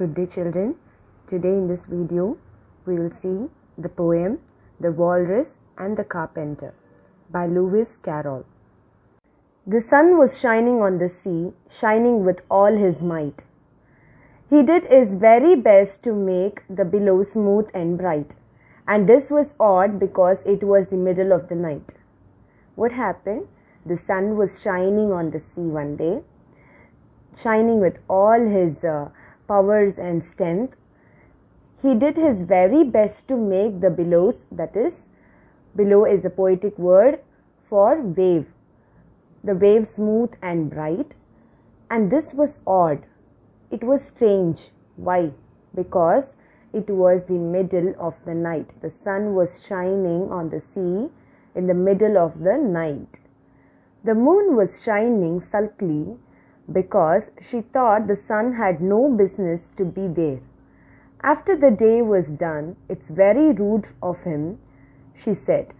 Good day children. Today in this video we will see the poem The Walrus and the Carpenter by Lewis Carroll. The sun was shining on the sea, shining with all his might. He did his very best to make the billow smooth and bright, and this was odd because it was the middle of the night. What happened? The sun was shining on the sea one day, shining with all his powers and strength. He did his very best to make the billows, that is, billow is a poetic word for wave, the wave smooth and bright. And this was odd. It was strange. Why? Because it was the middle of the night. The sun was shining on the sea in the middle of the night. The moon was shining sulkily because she thought the sun had no business to be there. After the day was done, "It's very rude of him," she said,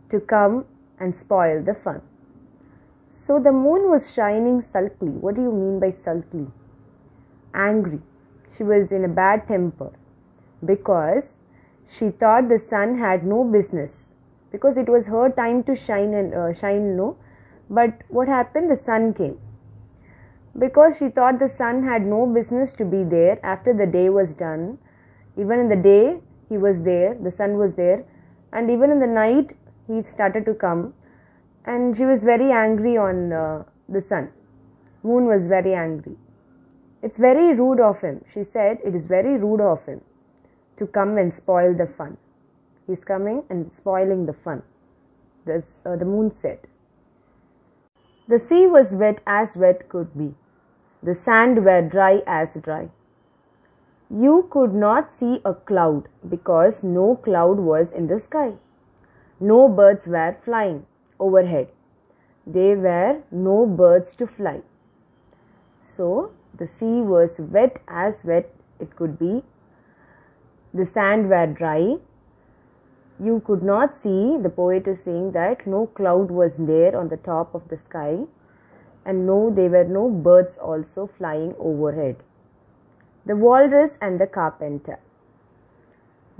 "to come and spoil the fun." So the moon was shining sulkily. What do you mean by sulkily? Angry. She was in a bad temper because she thought the sun had no business, because it was her time to shine and shine, no. But what happened? The sun came. Because she thought the sun had no business to be there after the day was done. Even in the day he was there, the sun was there, and even in the night he started to come, and she was very angry on the sun. Moon was very angry. "It's very rude of him," she said. "It is very rude of him to come and spoil the fun. He's coming and spoiling the fun." The moon said. The sea was wet as wet could be. The sand were dry as dry. You could not see a cloud because no cloud was in the sky. No birds were flying overhead. There were no birds to fly. So the sea was wet as wet it could be. The sand were dry. You could not see, the poet is saying that no cloud was there on the top of the sky, and there were no birds also flying overhead. The walrus and the carpenter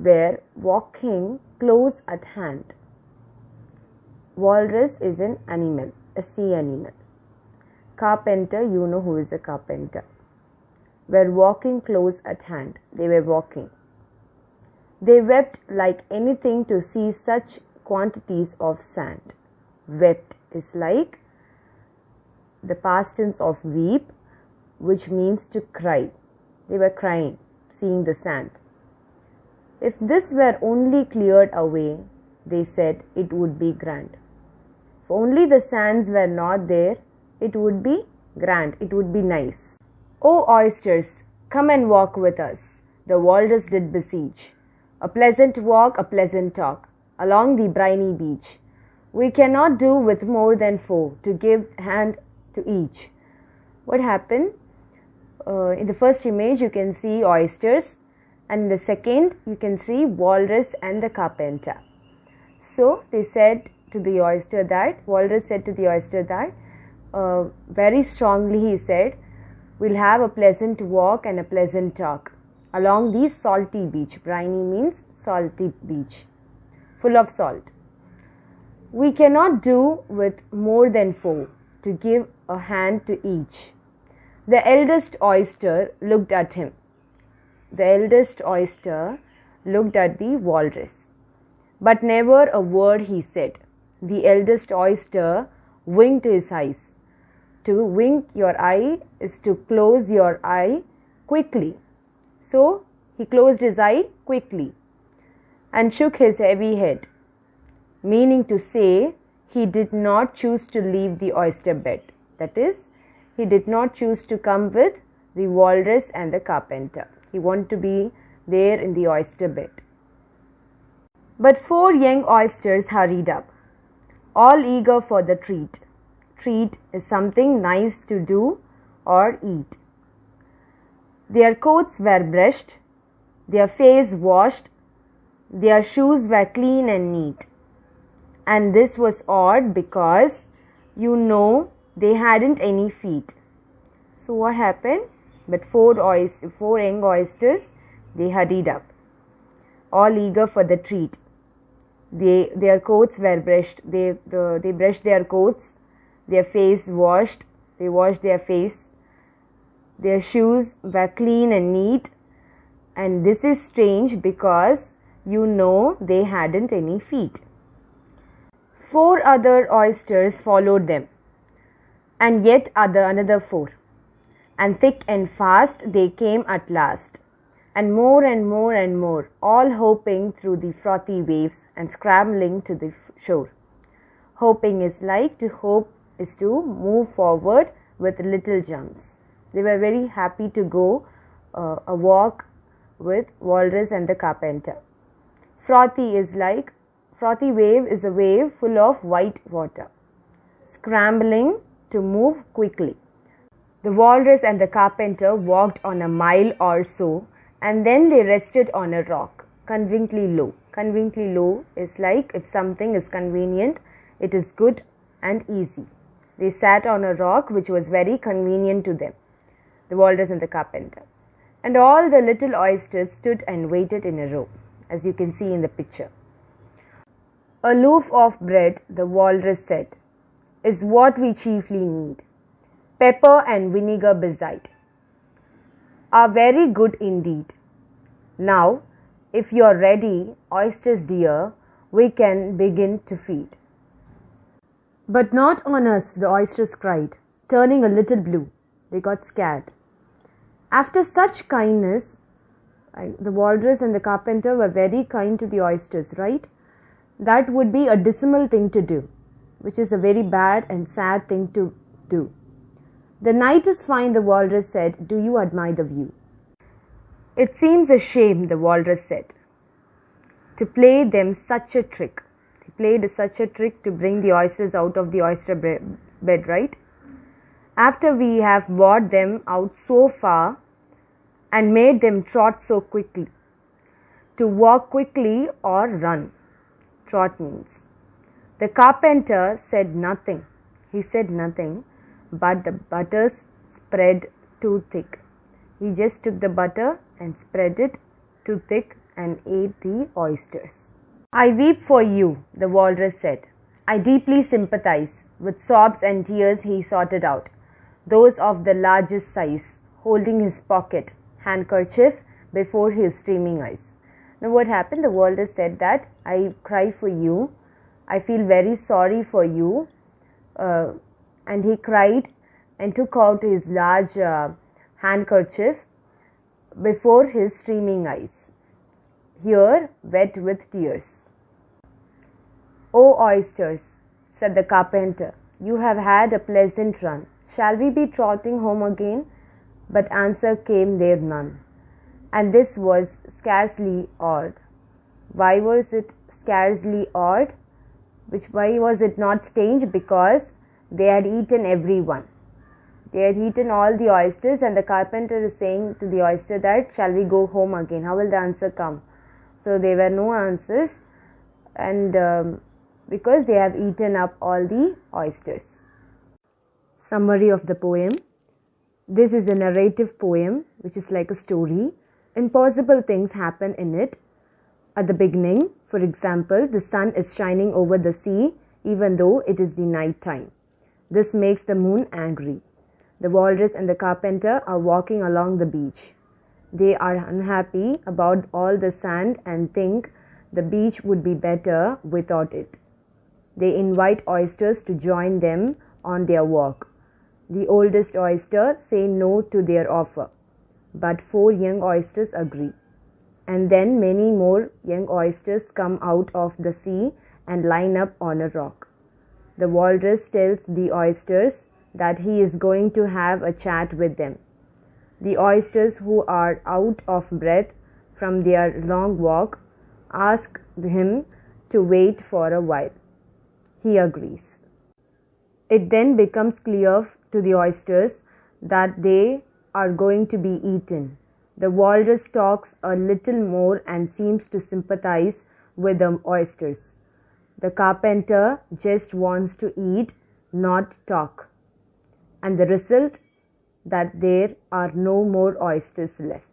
were walking close at hand. Walrus is an animal, a sea animal. Carpenter, you know who is a carpenter. Were walking close at hand. They were walking. They wept like anything to see such quantities of sand. Wept is like the past tense of weep, which means to cry. They were crying, seeing the sand. "If this were only cleared away," they said, "it would be grand. If only the sands were not there, it would be grand, it would be nice." "Oh oysters, come and walk with us," the walrus did beseech. "A pleasant walk, a pleasant talk, along the briny beach. We cannot do with more than 4 to give hand to each." What happened? In the first image you can see oysters, and in the second you can see walrus and the carpenter. So they said to the oyster that, walrus said to the oyster that, very strongly he said, "We'll have a pleasant walk and a pleasant talk along the salty beach." Briny means salty beach, full of salt. "We cannot do with more than 4 to give a hand to each." The eldest oyster looked at him. The eldest oyster looked at the walrus, but never a word he said. The eldest oyster winked his eyes. To wink your eye is to close your eye quickly. So he closed his eye quickly and shook his heavy head, meaning to say he did not choose to leave the oyster bed. That is, he did not choose to come with the walrus and the carpenter. He wanted to be there in the oyster bed. But 4 young oysters hurried up, all eager for the treat. Treat is something nice to do or eat. Their coats were brushed, their face washed, their shoes were clean and neat. And this was odd because, they hadn't any feet. So what happened? but four young oysters, they hurried up, all eager for the treat. Their coats were brushed. They brushed their coats, their face washed. They washed their face. Their shoes were clean and neat. And this is strange because they hadn't any feet. 4 other oysters followed them, and yet another 4. And thick and fast they came at last, and more and more and more, all hopping through the frothy waves and scrambling to the shore. Hopping is to move forward with little jumps. They were very happy to go a walk with Walrus and the Carpenter. Frothy wave is a wave full of white water, scrambling to move quickly. The Walrus and the Carpenter walked on a mile or so, and then they rested on a rock, conveniently low. Conveniently low is like if something is convenient, it is good and easy. They sat on a rock which was very convenient to them, the Walrus and the Carpenter. And all the little oysters stood and waited in a row, as you can see in the picture. A loaf of bread, the Walrus said, is what we chiefly need. Pepper and vinegar beside are very good indeed. Now, if you are ready, oysters dear, we can begin to feed. But not on us, the oysters cried, turning a little blue. They got scared. After such kindness, the Walrus and the Carpenter were very kind to the oysters, right? That would be a dismal thing to do, which is a very bad and sad thing to do. The night is fine, the Walrus said. Do you admire the view? It seems a shame, the Walrus said, to play them such a trick. They played such a trick to bring the oysters out of the oyster bed, right? After we have brought them out so far and made them trot so quickly. To walk quickly or run, trot means. The Carpenter said nothing. He said nothing, but the butter spread too thick. He just took the butter and spread it too thick and ate the oysters. I weep for you, the Walrus said. I deeply sympathize. With sobs and tears he sorted out those of the largest size, holding his pocket handkerchief before his streaming eyes. Now what happened? The Walrus said that I cry for you. I feel very sorry for you. And he cried and took out his large handkerchief before his streaming eyes, here wet with tears. "Oh, oysters," said the Carpenter, "you have had a pleasant run. Shall we be trotting home again?" But answer came there none. And this was scarcely odd. Why was it scarcely odd? Why was it not strange? Because they had eaten every one. They had eaten all the oysters, and the Carpenter is saying to the oyster that, shall we go home again? How will the answer come? So there were no answers, and because they have eaten up all the oysters. Summary of the poem. This is a narrative poem which is like a story. Impossible things happen in it. At the beginning, for example, the sun is shining over the sea even though it is the night time. This makes the moon angry. The Walrus and the Carpenter are walking along the beach. They are unhappy about all the sand and think the beach would be better without it. They invite oysters to join them on their walk. The oldest oyster say no to their offer, but 4 young oysters agree. And then many more young oysters come out of the sea and line up on a rock. The Walrus tells the oysters that he is going to have a chat with them. The oysters, who are out of breath from their long walk, ask him to wait for a while. He agrees. It then becomes clear to the oysters that they are going to be eaten. The Walrus talks a little more and seems to sympathize with the oysters. The Carpenter just wants to eat, not talk. And the result that there are no more oysters left.